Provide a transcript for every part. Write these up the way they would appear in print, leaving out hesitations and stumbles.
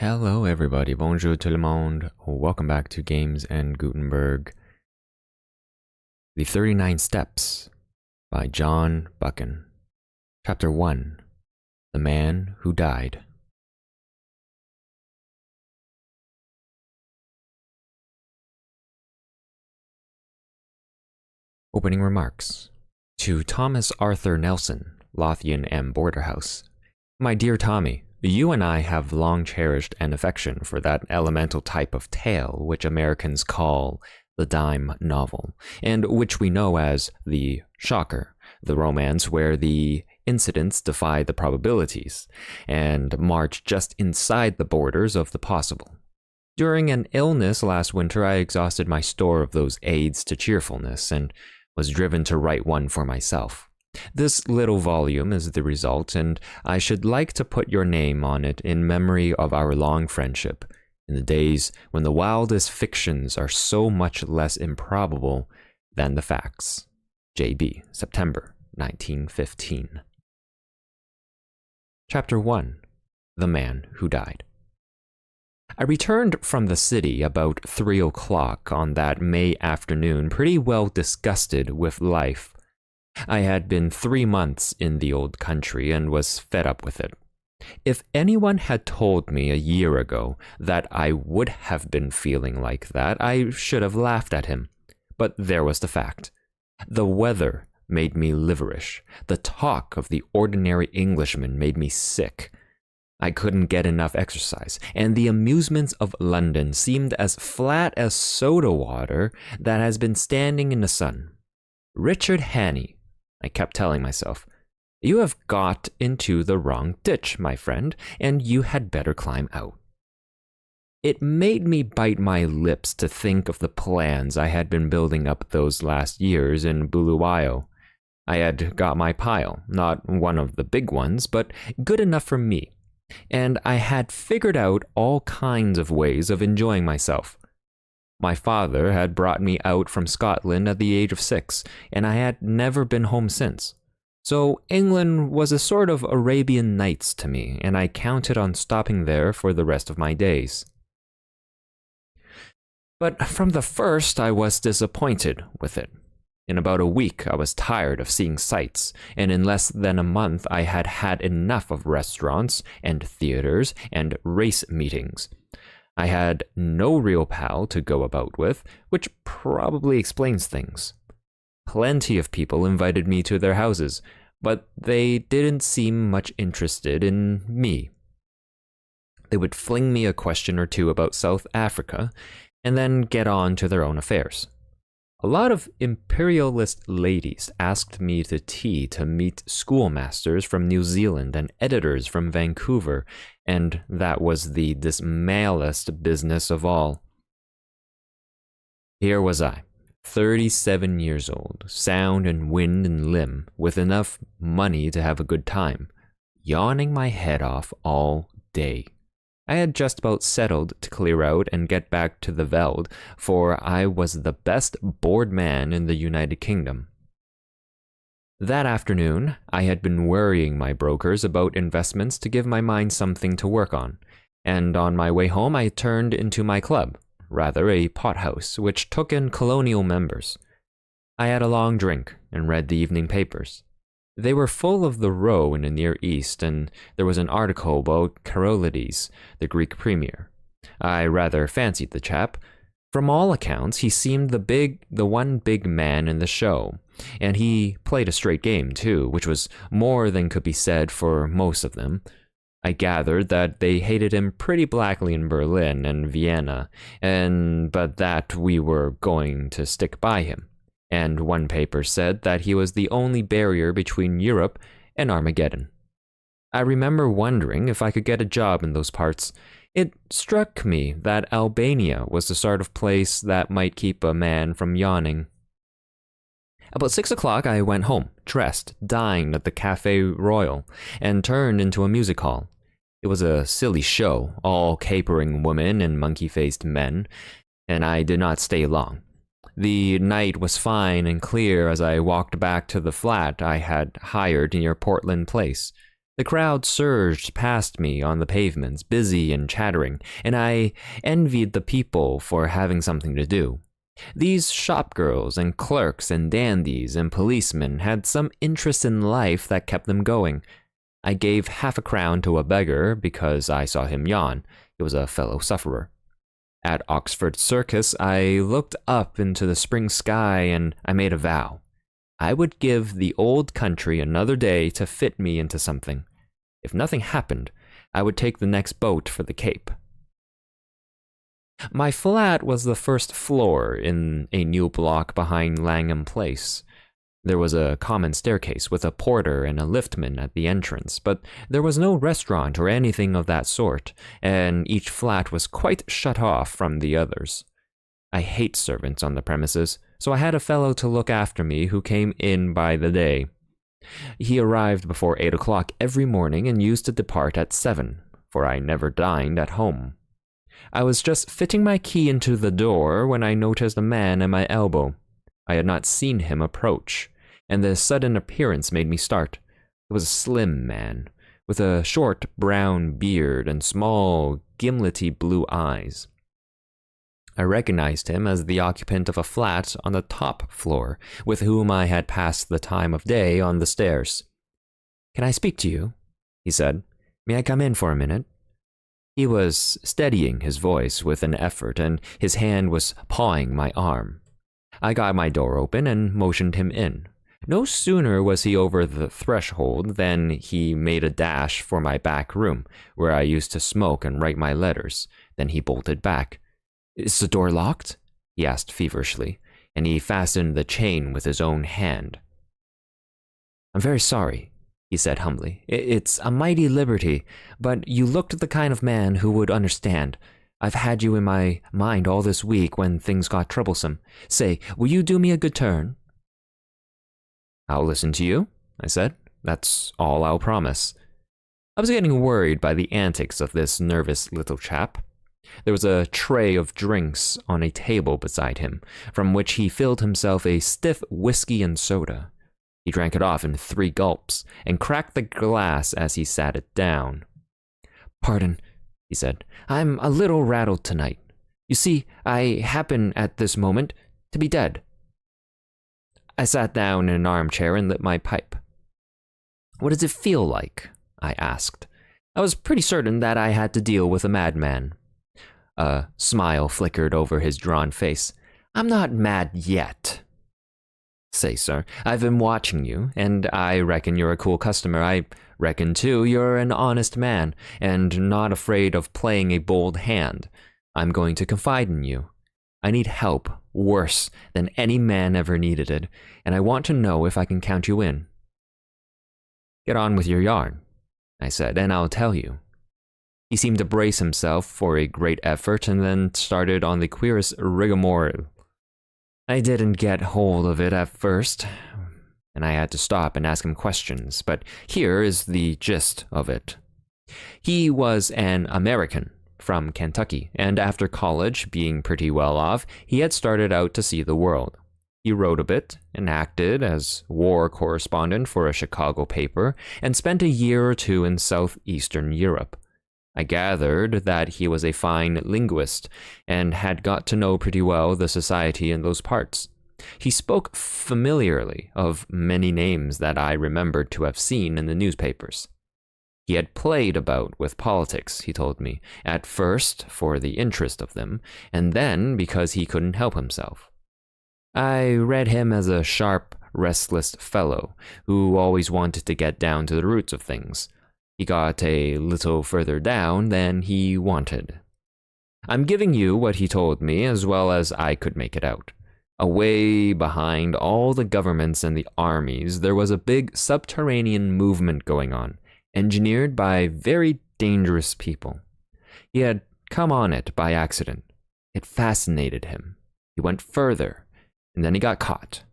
Hello everybody, bonjour tout le monde, welcome back to Games and Gutenberg. The 39 Steps by John Buchan. Chapter 1, The Man Who Died. Opening remarks. To Thomas Arthur Nelson, Lothian M. Borderhouse. My dear Tommy, you and I have long cherished an affection for that elemental type of tale which Americans call the dime novel, and which we know as the shocker, the romance where the incidents defy the probabilities, and march just inside the borders of the possible. During an illness last winter, I exhausted my store of those aids to cheerfulness, and was driven to write one for myself. This little volume is the result, and I should like to put your name on it in memory of our long friendship, in the days when the wildest fictions are so much less improbable than the facts. J.B., September 1915. Chapter 1, The Man Who Died. I returned from the city about 3 o'clock on that May afternoon, pretty well disgusted with life. I had been 3 months in the old country and was fed up with it. If anyone had told me a year ago that I would have been feeling like that, I should have laughed at him. But there was the fact. The weather made me liverish. The talk of the ordinary Englishman made me sick. I couldn't get enough exercise, and the amusements of London seemed as flat as soda water that has been standing in the sun. Richard Hannay, I kept telling myself, you have got into the wrong ditch, my friend, and you had better climb out. It made me bite my lips to think of the plans I had been building up those last years in Buluwayo. I had got my pile, not one of the big ones, but good enough for me, and I had figured out all kinds of ways of enjoying myself. My father had brought me out from Scotland at the age of 6, and I had never been home since. So England was a sort of Arabian Nights to me, and I counted on stopping there for the rest of my days. But from the first, I was disappointed with it. In about a week, I was tired of seeing sights, and in less than a month, I had had enough of restaurants and theaters and race meetings. I had no real pal to go about with, which probably explains things. Plenty of people invited me to their houses, but they didn't seem much interested in me. They would fling me a question or two about South Africa, and then get on to their own affairs. A lot of imperialist ladies asked me to tea to meet schoolmasters from New Zealand and editors from Vancouver, and that was the dismalest business of all. Here was I, 37 years old, sound in wind and limb, with enough money to have a good time, yawning my head off all day. I had just about settled to clear out and get back to the Veld, for I was the best bored man in the United Kingdom. That afternoon, I had been worrying my brokers about investments to give my mind something to work on, and on my way home I turned into my club, rather a pothouse, which took in colonial members. I had a long drink and read the evening papers. They were full of the row in the Near East, and there was an article about Karolides, the Greek premier. I rather fancied the chap. From all accounts, he seemed the one big man in the show, and he played a straight game too, which was more than could be said for most of them. I gathered that they hated him pretty blackly in Berlin and Vienna, but that we were going to stick by him. And one paper said that he was the only barrier between Europe and Armageddon. I remember wondering if I could get a job in those parts. It struck me that Albania was the sort of place that might keep a man from yawning. About 6 o'clock, I went home, dressed, dined at the Café Royal, and turned into a music hall. It was a silly show, all capering women and monkey-faced men, and I did not stay long. The night was fine and clear as I walked back to the flat I had hired near Portland Place. The The crowd surged past me on the pavements, busy and chattering, and I envied the people for having something to do. These shopgirls and clerks and dandies and policemen had some interest in life that kept them going. I gave half a crown to a beggar because I saw him yawn. He was a fellow sufferer. At Oxford Circus, I looked up into the spring sky and I made a vow. I would give the old country another day to fit me into something. If nothing happened, I would take the next boat for the Cape. My flat was the first floor in a new block behind Langham Place. There was a common staircase with a porter and a liftman at the entrance, but there was no restaurant or anything of that sort, and each flat was quite shut off from the others. I hate servants on the premises, so I had a fellow to look after me who came in by the day. He arrived before 8 o'clock every morning and used to depart at 7, for I never dined at home. I was just fitting my key into the door when I noticed a man at my elbow. I had not seen him approach, and the sudden appearance made me start. It was a slim man, with a short brown beard and small, gimlety blue eyes. I recognized him as the occupant of a flat on the top floor, with whom I had passed the time of day on the stairs. "Can I speak to you?" he said. "May I come in for a minute?" He was steadying his voice with an effort, and his hand was pawing my arm. I got my door open and motioned him in. No sooner was he over the threshold than he made a dash for my back room, where I used to smoke and write my letters. Then he bolted back. "Is the door locked?" he asked feverishly, and he fastened the chain with his own hand. "I'm very sorry," he said humbly. "It's a mighty liberty, but you looked the kind of man who would understand. I've had you in my mind all this week when things got troublesome. Say, will you do me a good turn?" "I'll listen to you," I said. "That's all I'll promise." I was getting worried by the antics of this nervous little chap. There was a tray of drinks on a table beside him, from which he filled himself a stiff whiskey and soda. He drank it off in 3 gulps, and cracked the glass as he sat it down. "Pardon," he said. "I'm a little rattled tonight. You see, I happen at this moment to be dead." I sat down in an armchair and lit my pipe. "What does it feel like?" I asked. I was pretty certain that I had to deal with a madman. A smile flickered over his drawn face. "I'm not mad yet." "Say, sir, I've been watching you, and I reckon you're a cool customer. I reckon, too, you're an honest man, and not afraid of playing a bold hand. I'm going to confide in you. I need help worse than any man ever needed it, and I want to know if I can count you in." "Get on with your yarn," I said, "and I'll tell you." He seemed to brace himself for a great effort and then started on the queerest rigmarole. I didn't get hold of it at first, and I had to stop and ask him questions, but here is the gist of it. He was an American from Kentucky, and after college, being pretty well off, he had started out to see the world. He wrote a bit and acted as war correspondent for a Chicago paper, and spent a year or 2 in southeastern Europe. I gathered that he was a fine linguist and had got to know pretty well the society in those parts. He spoke familiarly of many names that I remembered to have seen in the newspapers. He had played about with politics, he told me, at first for the interest of them, and then because he couldn't help himself. I read him as a sharp, restless fellow who always wanted to get down to the roots of things. He got a little further down than he wanted. I'm giving you what he told me as well as I could make it out. Away behind all the governments and the armies, there was a big subterranean movement going on, engineered by very dangerous people. He had come on it by accident. It fascinated him. He went further, and then he got caught.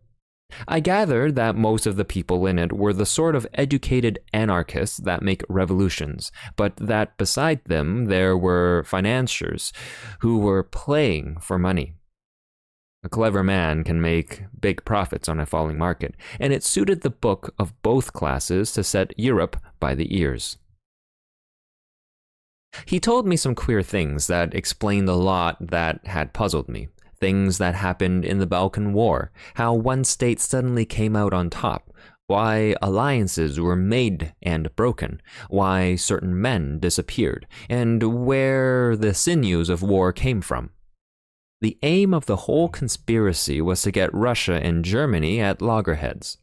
I gathered that most of the people in it were the sort of educated anarchists that make revolutions, but that beside them there were financiers who were playing for money. A clever man can make big profits on a falling market, and it suited the book of both classes to set Europe by the ears. He told me some queer things that explained a lot that had puzzled me. Things that happened in the Balkan War, how one state suddenly came out on top, why alliances were made and broken, why certain men disappeared, and where the sinews of war came from. The aim of the whole conspiracy was to get Russia and Germany at loggerheads.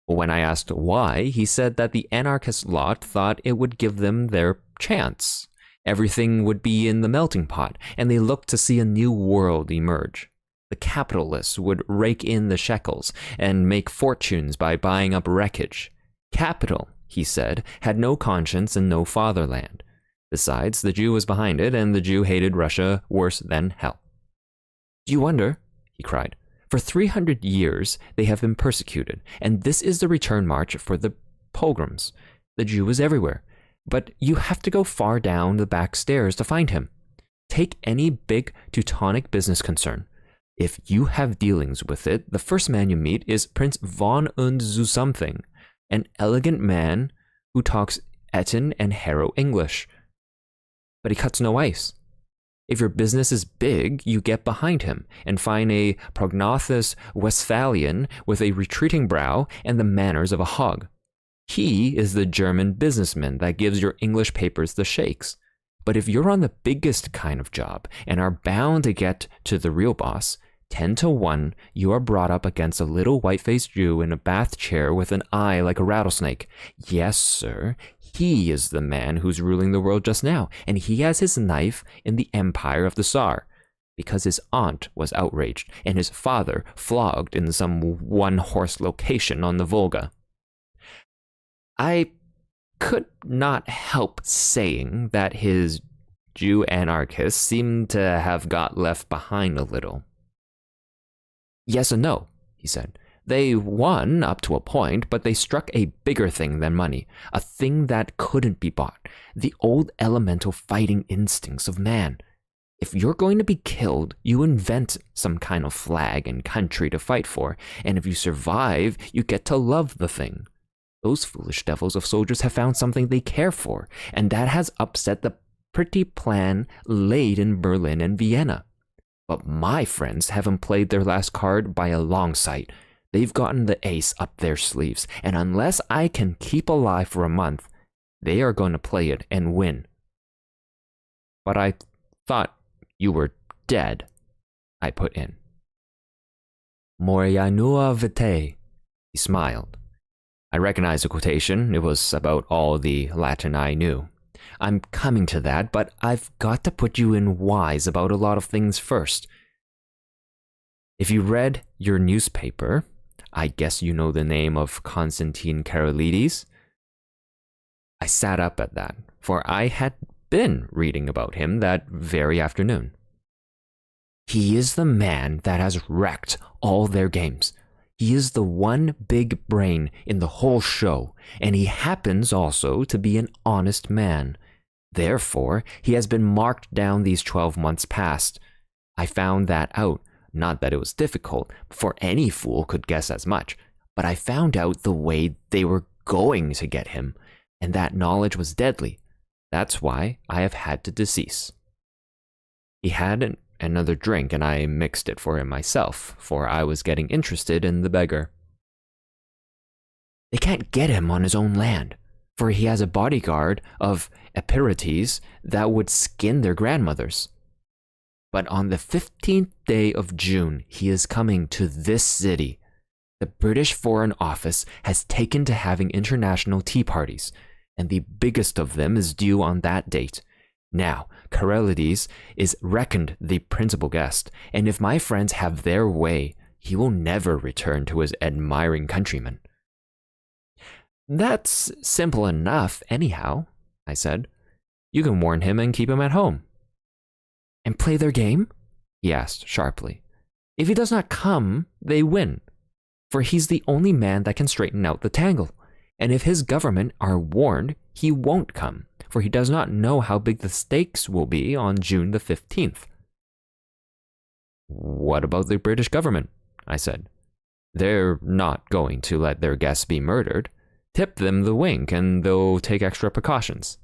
When I asked why, he said that the anarchist lot thought it would give them their chance. Everything would be in the melting pot, and they looked to see a new world emerge. The capitalists would rake in the shekels and make fortunes by buying up wreckage. Capital, he said, had no conscience and no fatherland. Besides, the Jew was behind it, and the Jew hated Russia worse than hell. Do you wonder? He cried. For 300 years they have been persecuted, and this is the return march for the pogroms. The Jew is everywhere, but you have to go far down the back stairs to find him. Take any big Teutonic business concern. If you have dealings with it, the first man you meet is Prince von und zu something, an elegant man who talks Eton and Harrow English. But he cuts no ice. If your business is big, you get behind him and find a prognathous Westphalian with a retreating brow and the manners of a hog. He is the German businessman that gives your English papers the shakes. But if you're on the biggest kind of job and are bound to get to the real boss, 10 to 1, you are brought up against a little white-faced Jew in a bath chair with an eye like a rattlesnake. Yes, sir, he is the man who's ruling the world just now, and he has his knife in the empire of the Tsar, because his aunt was outraged and his father flogged in some one-horse location on the Volga. I could not help saying that his Jew anarchists seemed to have got left behind a little. Yes and no, he said. They won up to a point, but they struck a bigger thing than money, a thing that couldn't be bought, the old elemental fighting instincts of man. If you're going to be killed, you invent some kind of flag and country to fight for, and if you survive, you get to love the thing. Those foolish devils of soldiers have found something they care for, and that has upset the pretty plan laid in Berlin and Vienna. But my friends haven't played their last card by a long sight. They've gotten the ace up their sleeves, and unless I can keep alive for a month, they are going to play it and win. But I thought you were dead, I put in. Moria nua vitae, he smiled. I recognized the quotation. It was about all the Latin I knew. I'm coming to that, but I've got to put you in wise about a lot of things first. If you read your newspaper, I guess you know the name of Constantine Karolides. I sat up at that, for I had been reading about him that very afternoon. He is the man that has wrecked all their games. He is the one big brain in the whole show, and he happens also to be an honest man. Therefore, he has been marked down these 12 months past. I found that out. Not that it was difficult, for any fool could guess as much, but I found out the way they were going to get him, and that knowledge was deadly. That's why I have had to decease. He had another drink, and I mixed it for him myself, for I was getting interested in the beggar. They can't get him on his own land, for he has a bodyguard of Epirites that would skin their grandmothers. But on the 15th day of June, he is coming to this city. The British Foreign Office has taken to having international tea parties, and the biggest of them is due on that date. Now, Karolides is reckoned the principal guest, and if my friends have their way, he will never return to his admiring countrymen. That's simple enough, anyhow, I said. You can warn him and keep him at home. And play their game? He asked sharply. If he does not come, they win, for he's the only man that can straighten out the tangle. And if his government are warned, he won't come, for he does not know how big the stakes will be on June the 15th. What about the British government? I said. They're not going to let their guests be murdered. Tip them the wink and they'll take extra precautions.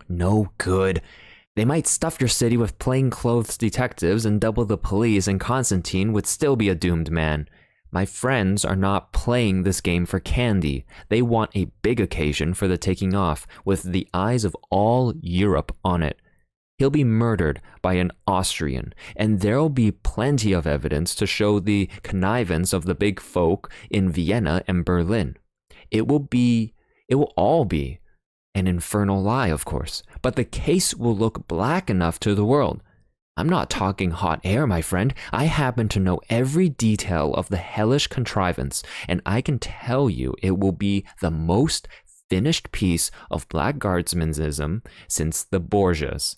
No good. They might stuff your city with plainclothes detectives and double the police, and Constantine would still be a doomed man. My friends are not playing this game for candy. They want a big occasion for the taking off, with the eyes of all Europe on it. He'll be murdered by an Austrian, and there'll be plenty of evidence to show the connivance of the big folk in Vienna and Berlin. It will all be an infernal lie, of course, but the case will look black enough to the world. I'm not talking hot air, my friend. I happen to know every detail of the hellish contrivance, and I can tell you it will be the most finished piece of blackguardsmanism since the Borgias.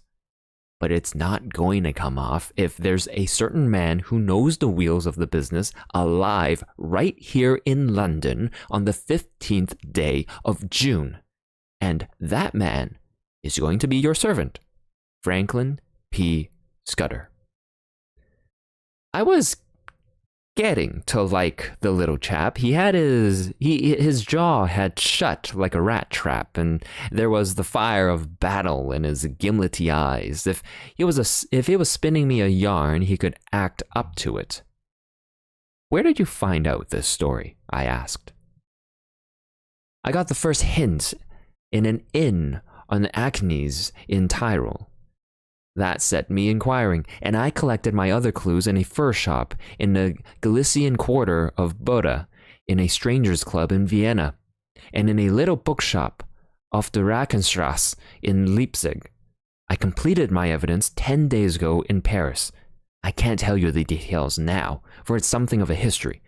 But it's not going to come off if there's a certain man who knows the wheels of the business alive right here in London on the 15th day of June. And that man is going to be your servant, Franklin P. Scudder. I was getting to like the little chap. He had his jaw had shut like a rat trap, and there was the fire of battle in his gimlety eyes. If he was spinning me a yarn, he could act up to it. Where did you find out this story? I asked. I got the first hint in an inn on the Acnes in Tyrol. That set me inquiring, and I collected my other clues in a fur shop in the Galician quarter of Boda, in a strangers' club in Vienna, and in a little bookshop off the Rakenstrasse in Leipzig. I completed my evidence 10 days ago in Paris. I can't tell you the details now, for it's something of a history.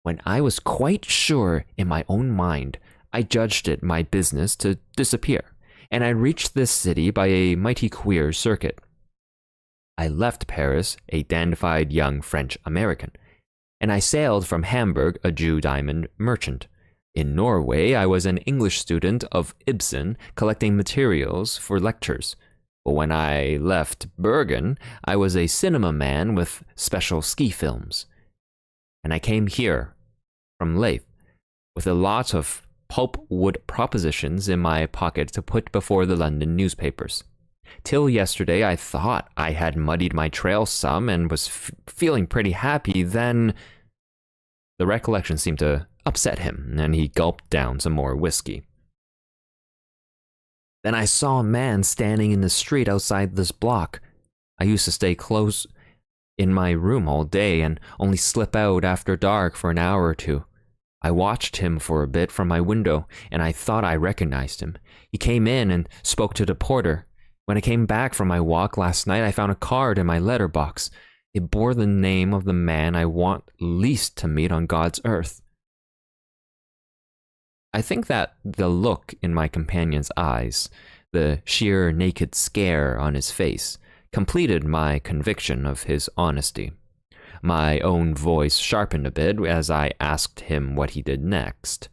When I was quite sure in my own mind, I judged it my business to disappear, and I reached this city by a mighty queer circuit. I left Paris, a dandified young French-American, and I sailed from Hamburg, a Jew diamond merchant. In Norway, I was an English student of Ibsen, collecting materials for lectures. But when I left Bergen, I was a cinema man with special ski films. And I came here, from Leith, with a lot of pulpwood propositions in my pocket to put before the London newspapers. Till yesterday, I thought I had muddied my trail some and was feeling pretty happy. Then the recollection seemed to upset him, and he gulped down some more whiskey. Then I saw a man standing in the street outside this block. I used to stay close in my room all day and only slip out after dark for an hour or two. I watched him for a bit from my window, and I thought I recognized him. He came in and spoke to the porter. When I came back from my walk last night, I found a card in my letterbox. It bore the name of the man I want least to meet on God's earth. I think that the look in my companion's eyes, the sheer naked scare on his face, completed my conviction of his honesty. My own voice sharpened a bit as I asked him what he did next.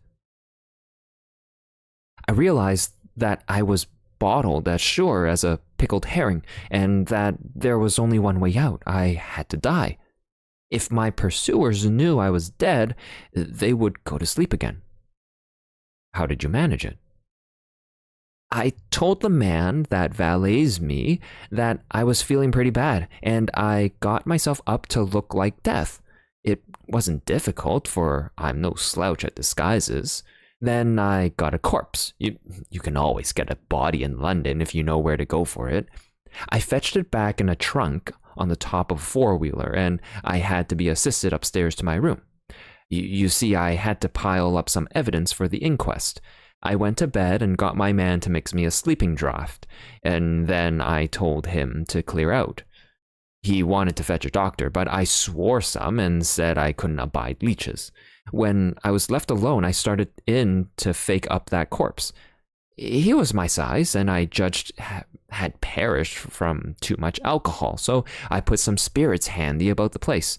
I realized that I was bottled as sure as a pickled herring, and that there was only one way out. I had to die. If my pursuers knew I was dead, they would go to sleep again. How did you manage it? I told the man that valets me that I was feeling pretty bad, and I got myself up to look like death. It wasn't difficult, for I'm no slouch at disguises. Then I got a corpse. You can always get a body in London if you know where to go for it. I fetched it back in a trunk on the top of a four-wheeler, and I had to be assisted upstairs to my room. You see, I had to pile up some evidence for the inquest. I went to bed and got my man to mix me a sleeping draught, and then I told him to clear out. He wanted to fetch a doctor, but I swore some and said I couldn't abide leeches. When I was left alone, I started in to fake up that corpse. He was my size, and I judged had perished from too much alcohol, so I put some spirits handy about the place.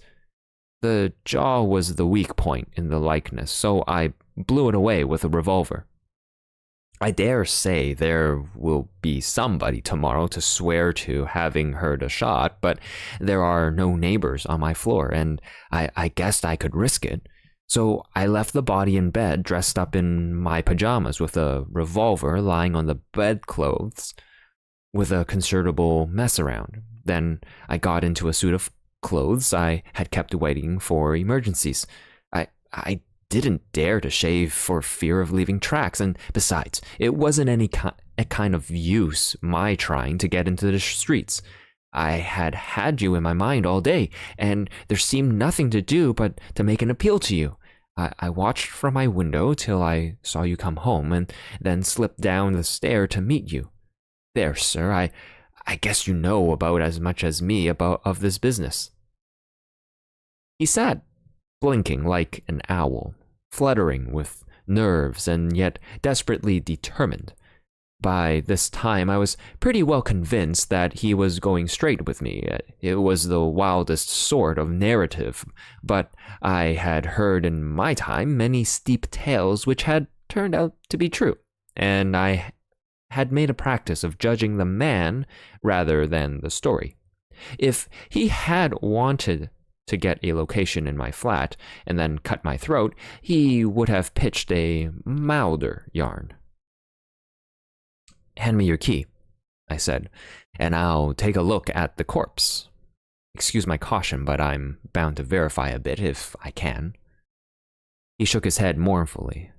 The jaw was the weak point in the likeness, so I blew it away with a revolver. I dare say there will be somebody tomorrow to swear to having heard a shot, but there are no neighbors on my floor, and I guessed I could risk it. So I left the body in bed, dressed up in my pajamas with a revolver lying on the bedclothes with a considerable mess around. Then I got into a suit of clothes I had kept waiting for emergencies. I didn't dare to shave for fear of leaving tracks, and besides, it wasn't any kind of use my trying to get into the streets. I had you in my mind all day, and there seemed nothing to do but to make an appeal to you. I watched from my window till I saw you come home, and then slipped down the stair to meet you. There, sir, I guess you know about as much as me of this business. He sat blinking like an owl, fluttering with nerves and yet desperately determined. By this time, I was pretty well convinced that he was going straight with me. It was the wildest sort of narrative, but I had heard in my time many steep tales which had turned out to be true, and I had made a practice of judging the man rather than the story. If he had wanted to get a location in my flat and then cut my throat, he would have pitched a milder yarn. Hand me your key, I said, and I'll take a look at the corpse. Excuse my caution, but I'm bound to verify a bit if I can. He shook his head mournfully.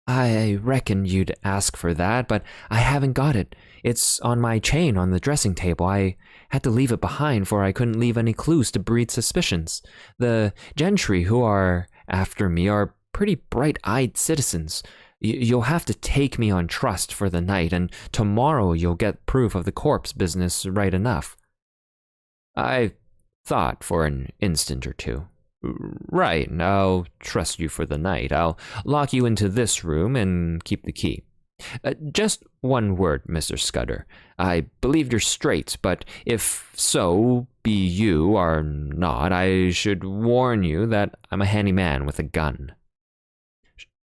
I reckoned you'd ask for that, but I haven't got it. It's on my chain on the dressing table. I had to leave it behind, for I couldn't leave any clues to breed suspicions. The gentry who are after me are pretty bright-eyed citizens. You'll have to take me on trust for the night, and tomorrow you'll get proof of the corpse business right enough. I thought for an instant or two. Right, I'll trust you for the night. I'll lock you into this room and keep the key. Just one word, Mr. Scudder. I believe you're straight, but if so be you are not, I should warn you that I'm a handy man with a gun.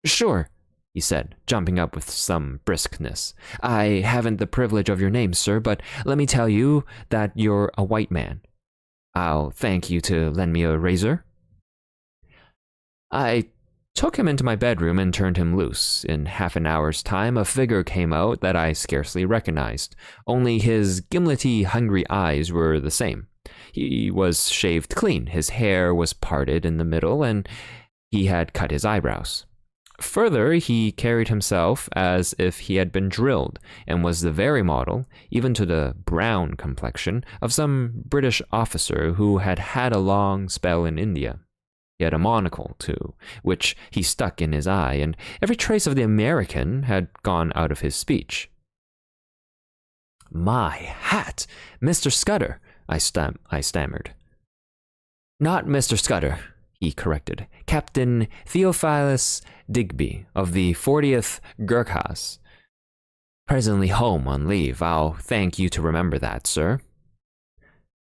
Sure, he said, jumping up with some briskness. I haven't the privilege of your name, sir, but let me tell you that you're a white man. I'll thank you to lend me a razor. I took him into my bedroom and turned him loose. In half an hour's time, a figure came out that I scarcely recognized. Only his gimlety, hungry eyes were the same. He was shaved clean, his hair was parted in the middle, and he had cut his eyebrows. Further, he carried himself as if he had been drilled, and was the very model, even to the brown complexion, of some British officer who had had a long spell in India. He had a monocle, too, which he stuck in his eye, and every trace of the American had gone out of his speech. My hat! Mr. Scudder, I stammered. Not Mr. Scudder, he corrected. Captain Theophilus Digby of the 40th Gurkhas. Presently home on leave. I'll thank you to remember that, sir.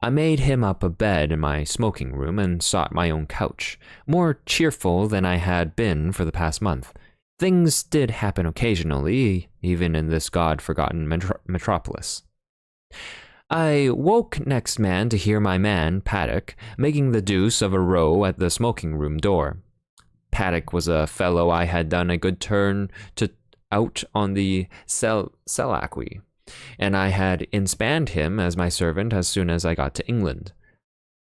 I made him up a bed in my smoking room and sought my own couch, more cheerful than I had been for the past month. Things did happen occasionally, even in this god-forgotten metropolis. I woke next man to hear my man, Paddock, making the deuce of a row at the smoking room door. Paddock was a fellow I had done a good turn to out on the Selachwy, and I had inspanned him as my servant as soon as I got to England.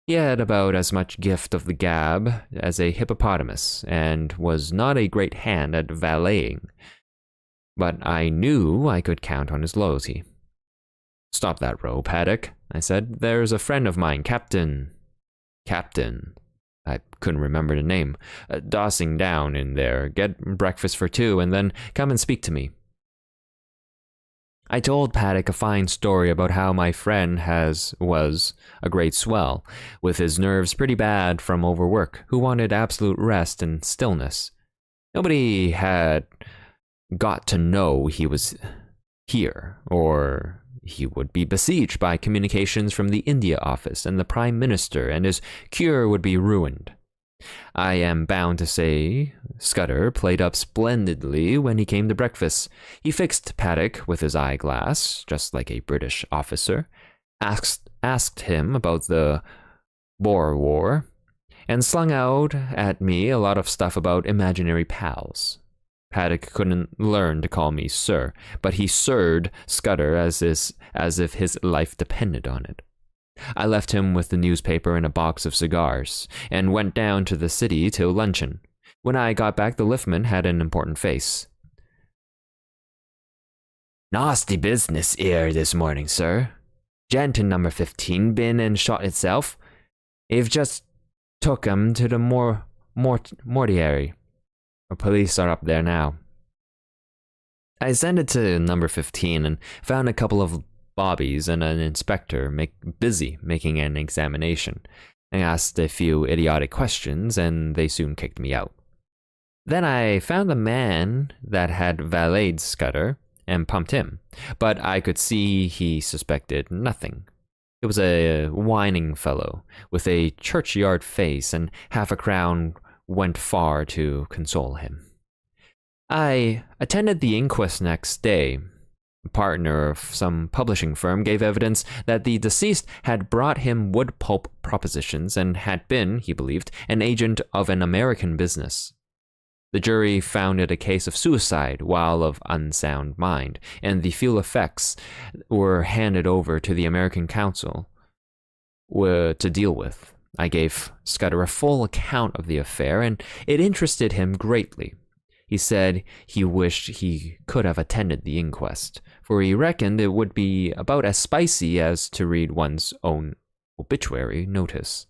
He had about as much gift of the gab as a hippopotamus, and was not a great hand at valeting, but I knew I could count on his loyalty. Stop that row, Paddock, I said. There's a friend of mine, Captain, I couldn't remember the name, dossing down in there. Get breakfast for two, and then come and speak to me. I told Paddock a fine story about how my friend was a great swell, with his nerves pretty bad from overwork, who wanted absolute rest and stillness. Nobody had got to know he was here, or he would be besieged by communications from the India office and the Prime Minister, and his cure would be ruined. I am bound to say Scudder played up splendidly when he came to breakfast. He fixed Paddock with his eyeglass, just like a British officer, asked him about the Boer War, and slung out at me a lot of stuff about imaginary pals. Paddock couldn't learn to call me sir, but he sirred Scudder as if his life depended on it. I left him with the newspaper and a box of cigars, and went down to the city till luncheon. When I got back, the liftman had an important face. "Nasty business 'ere this morning, sir. Gent in number 15 been and shot itself. I've just took 'em to the mortuary. Police are up there now." I ascended to number 15 and found a couple of bobbies and an inspector busy making an examination. I asked a few idiotic questions, and they soon kicked me out. Then I found the man that had valeted Scudder and pumped him, but I could see he suspected nothing. It was a whining fellow with a churchyard face, and half a crown went far to console him. I attended the inquest next day. A partner of some publishing firm gave evidence that the deceased had brought him wood pulp propositions and had been, he believed, an agent of an American business. The jury found it a case of suicide while of unsound mind, and the fuel effects were handed over to the American counsel to deal with. I gave Scudder a full account of the affair, and it interested him greatly. He said he wished he could have attended the inquest, for he reckoned it would be about as spicy as to read one's own obituary notice.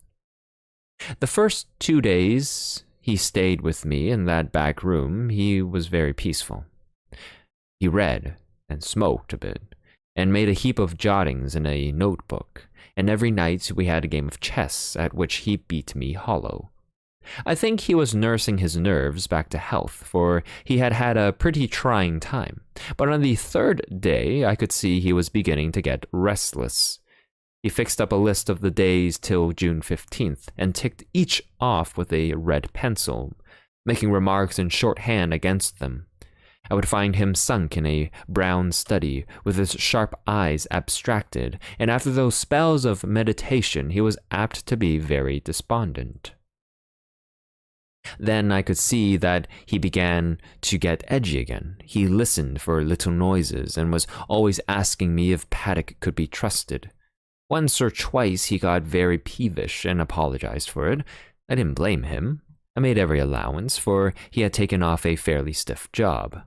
The first 2 days he stayed with me in that back room, he was very peaceful. He read and smoked a bit, and made a heap of jottings in a notebook, and every night we had a game of chess at which he beat me hollow. I think he was nursing his nerves back to health, for he had had a pretty trying time. But on the third day, I could see he was beginning to get restless. He fixed up a list of the days till June 15th, and ticked each off with a red pencil, making remarks in shorthand against them. I would find him sunk in a brown study, with his sharp eyes abstracted, and after those spells of meditation he was apt to be very despondent. Then I could see that he began to get edgy again. He listened for little noises, and was always asking me if Paddock could be trusted. Once or twice he got very peevish and apologized for it. I didn't blame him. I made every allowance, for he had taken off a fairly stiff job.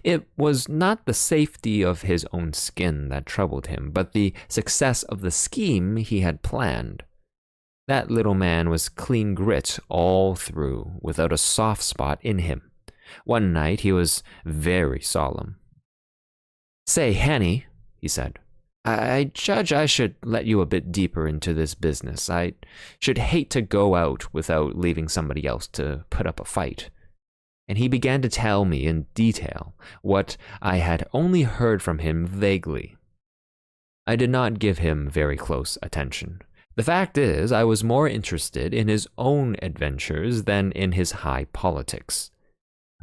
It was not the safety of his own skin that troubled him, but the success of the scheme he had planned. That little man was clean grit all through, without a soft spot in him. One night he was very solemn. "Say, Henny," he said, I judge I should let you a bit deeper into this business. I should hate to go out without leaving somebody else to put up a fight." And he began to tell me in detail what I had only heard from him vaguely. I did not give him very close attention. The fact is, I was more interested in his own adventures than in his high politics.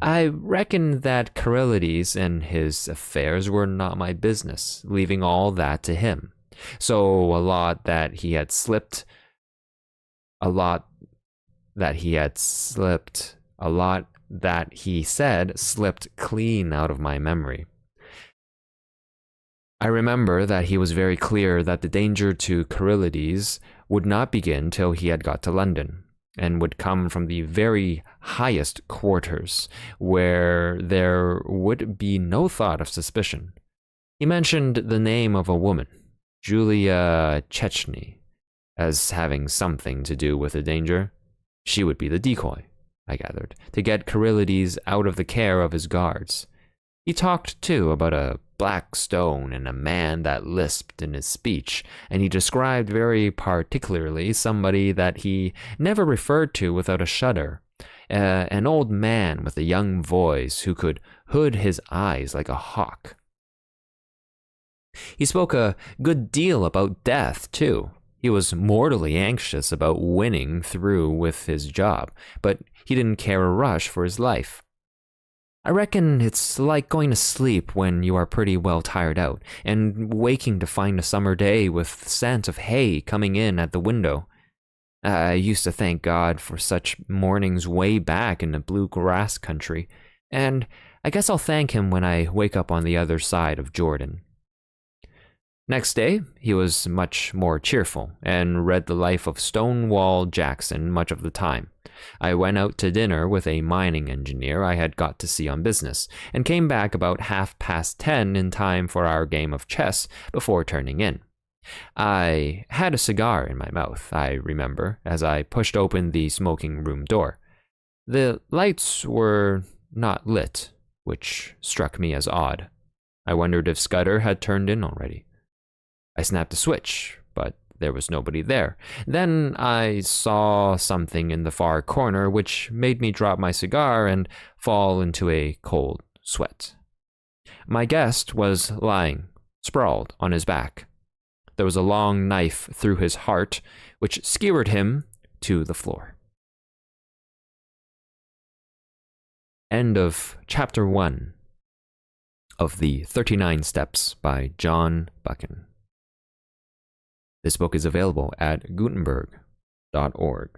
I reckoned that Carilides and his affairs were not my business, leaving all that to him. So a lot that he said slipped clean out of my memory. I remember that he was very clear that the danger to Carilides would not begin till he had got to London, and would come from the very highest quarters, where there would be no thought of suspicion. He mentioned the name of a woman, Julia Chechny, as having something to do with the danger. She would be the decoy, I gathered, to get Carilides out of the care of his guards. He talked, too, about a black stone and a man that lisped in his speech, and he described very particularly somebody that he never referred to without a shudder, an old man with a young voice who could hood his eyes like a hawk. He spoke a good deal about death, too. He was mortally anxious about winning through with his job, but he didn't care a rush for his life. I reckon it's like going to sleep when you are pretty well tired out, and waking to find a summer day with the scent of hay coming in at the window. I used to thank God for such mornings way back in the blue grass country, and I guess I'll thank him when I wake up on the other side of Jordan. Next day, he was much more cheerful and read the life of Stonewall Jackson much of the time. I went out to dinner with a mining engineer I had got to see on business, and came back about 10:30 in time for our game of chess before turning in. I had a cigar in my mouth, I remember, as I pushed open the smoking room door. The lights were not lit, which struck me as odd. I wondered if Scudder had turned in already. I snapped a switch, but there was nobody there. Then I saw something in the far corner which made me drop my cigar and fall into a cold sweat. My guest was lying, sprawled on his back. There was a long knife through his heart, which skewered him to the floor. End of Chapter 1 of the 39 Steps by John Buchan. This book is available at Gutenberg.org.